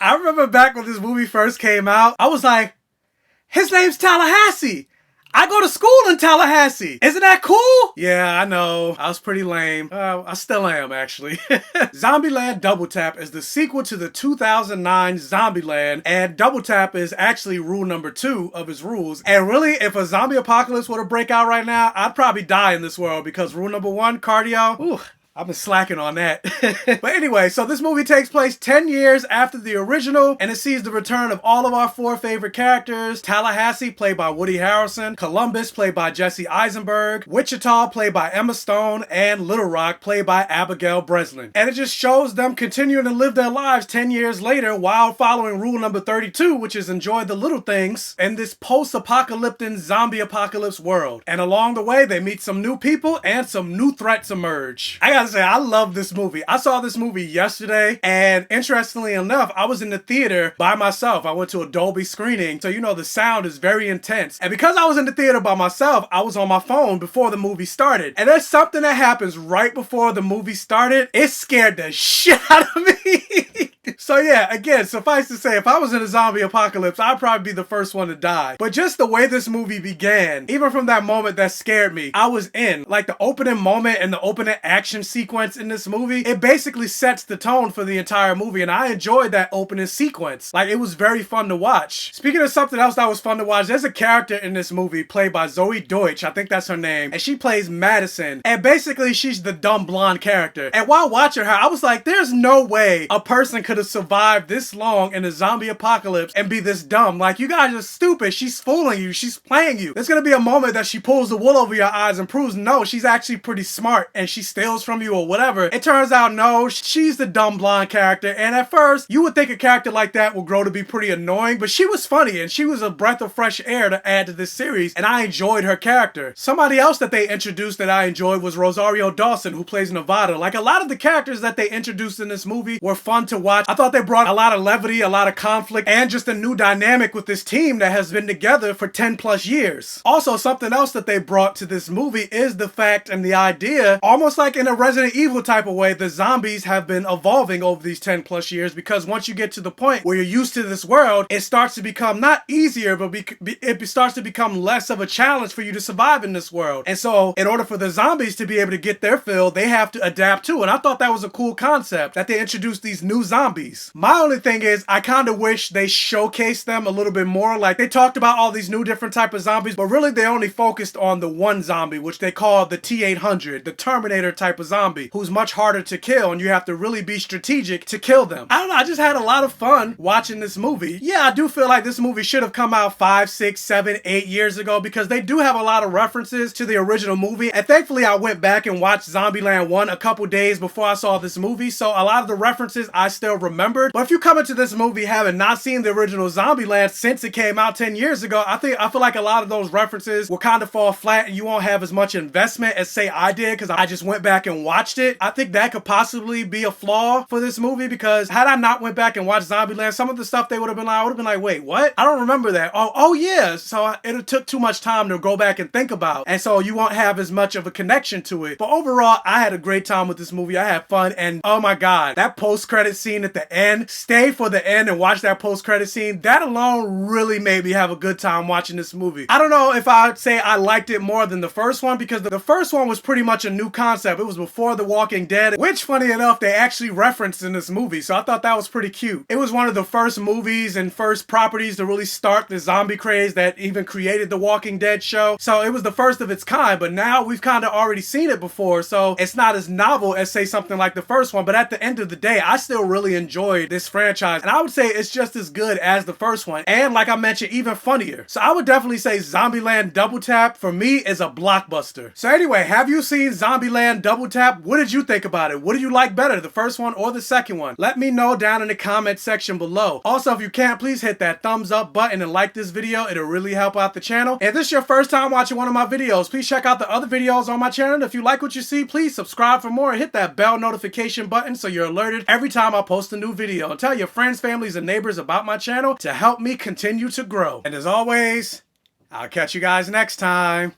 I remember back when this movie first came out, I was like, his name's Tallahassee. I go to school in Tallahassee. Isn't that cool? Yeah, I know. I was pretty lame. I still am, actually. Zombieland Double Tap is the sequel to the 2009 Zombieland, and Double Tap is actually rule number 2 of its rules. And really, if a zombie apocalypse were to break out right now, I'd probably die in this world because rule number 1, cardio, ooh, I've been slacking on that. But anyway, so this movie takes place 10 years after the original, and it sees the return of all of our 4 favorite characters. Tallahassee, played by Woody Harrelson. Columbus, played by Jesse Eisenberg. Wichita, played by Emma Stone. And Little Rock, played by Abigail Breslin. And it just shows them continuing to live their lives 10 years later while following rule number 32, which is enjoy the little things in this post-apocalyptic zombie apocalypse world. And along the way, they meet some new people and some new threats emerge. I gotta say, I love this movie. I saw this movie yesterday, and interestingly enough, I was in the theater by myself. I went to a Dolby screening, so you know the sound is very intense. And because I was in the theater by myself, I was on my phone before the movie started. And there's something that happens right before the movie started. It scared the shit out of me. So yeah, again, suffice to say, if I was in a zombie apocalypse, I'd probably be the first one to die. But just the way this movie began, even from that moment that scared me, I was in. Like the opening moment and the opening action sequence in this movie, it basically sets the tone for the entire movie, and I enjoyed that opening sequence. Like, it was very fun to watch. Speaking of something else that was fun to watch, there's a character in this movie played by Zoe Deutsch, I think that's her name, and she plays Madison, and basically she's the dumb blonde character. And while watching her, I was like, there's no way a person could have survived this long in a zombie apocalypse and be this dumb. Like, you guys are stupid. She's fooling you. She's playing you. There's gonna be a moment that she pulls the wool over your eyes and proves no, she's actually pretty smart and she steals from you or whatever. It turns out no, she's the dumb blonde character, and at first you would think a character like that will grow to be pretty annoying, but she was funny and she was a breath of fresh air to add to this series, and I enjoyed her character. Somebody else that they introduced that I enjoyed was Rosario Dawson, who plays Nevada. Like, a lot of the characters that they introduced in this movie were fun to watch. I thought they brought a lot of levity, a lot of conflict, and just a new dynamic with this team that has been together for 10 plus years. Also, something else that they brought to this movie is the fact and the idea, almost like in a Resident Evil type of way, the zombies have been evolving over these 10 plus years, because once you get to the point where you're used to this world, it starts to become not easier, but it starts to become less of a challenge for you to survive in this world. And so, in order for the zombies to be able to get their fill, they have to adapt too. And I thought that was a cool concept, that they introduced these new zombies. My only thing is, I kind of wish they showcased them a little bit more. Like, they talked about all these new different type of zombies, but really they only focused on the one zombie, which they call the T-800, the Terminator type of zombie, who's much harder to kill, and you have to really be strategic to kill them. I don't know, I just had a lot of fun watching this movie. Yeah, I do feel like this movie should have come out 5, 6, 7, 8 years ago, because they do have a lot of references to the original movie, and thankfully I went back and watched Zombieland 1 a couple days before I saw this movie, so a lot of the references I still remembered. But if you come into this movie having not seen the original Zombieland since it came out 10 years ago, I feel like a lot of those references will kind of fall flat, and you won't have as much investment as, say, I did, because I just went back and watched it. I think that could possibly be a flaw for this movie, because had I not went back and watched Zombieland, some of the stuff they would have been like, I would have been like, wait, what? I don't remember that. Oh yeah. So it took too much time to go back and think about, and so you won't have as much of a connection to it. But overall, I had a great time with this movie. I had fun, and oh my god, that post-credit scene at the end, stay for the end and watch that post-credit scene. That alone really made me have a good time watching this movie. I don't know if I'd say I liked it more than the first one, because the first one was pretty much a new concept. It was before The Walking Dead, which, funny enough, they actually referenced in this movie, so I thought that was pretty cute. It was one of the first movies and first properties to really start the zombie craze that even created The Walking Dead show, so it was the first of its kind. But now we've kind of already seen it before, so it's not as novel as, say, something like the first one. But at the end of the day, I still really enjoyed this franchise, and I would say it's just as good as the first one, and like I mentioned, even funnier. So I would definitely say Zombieland Double Tap, for me, is a blockbuster. So anyway, have you seen Zombieland Double Tap? What did you think about it? What do you like better, the first one or the second one? Let me know down in the comment section below. Also, if you can, please hit that thumbs up button and like this video. It'll really help out the channel. If this is your first time watching one of my videos, please check out the other videos on my channel. If you like what you see, please subscribe for more and hit that bell notification button so you're alerted every time I post a new video. And tell your friends, families, and neighbors about my channel to help me continue to grow. And as always, I'll catch you guys next time.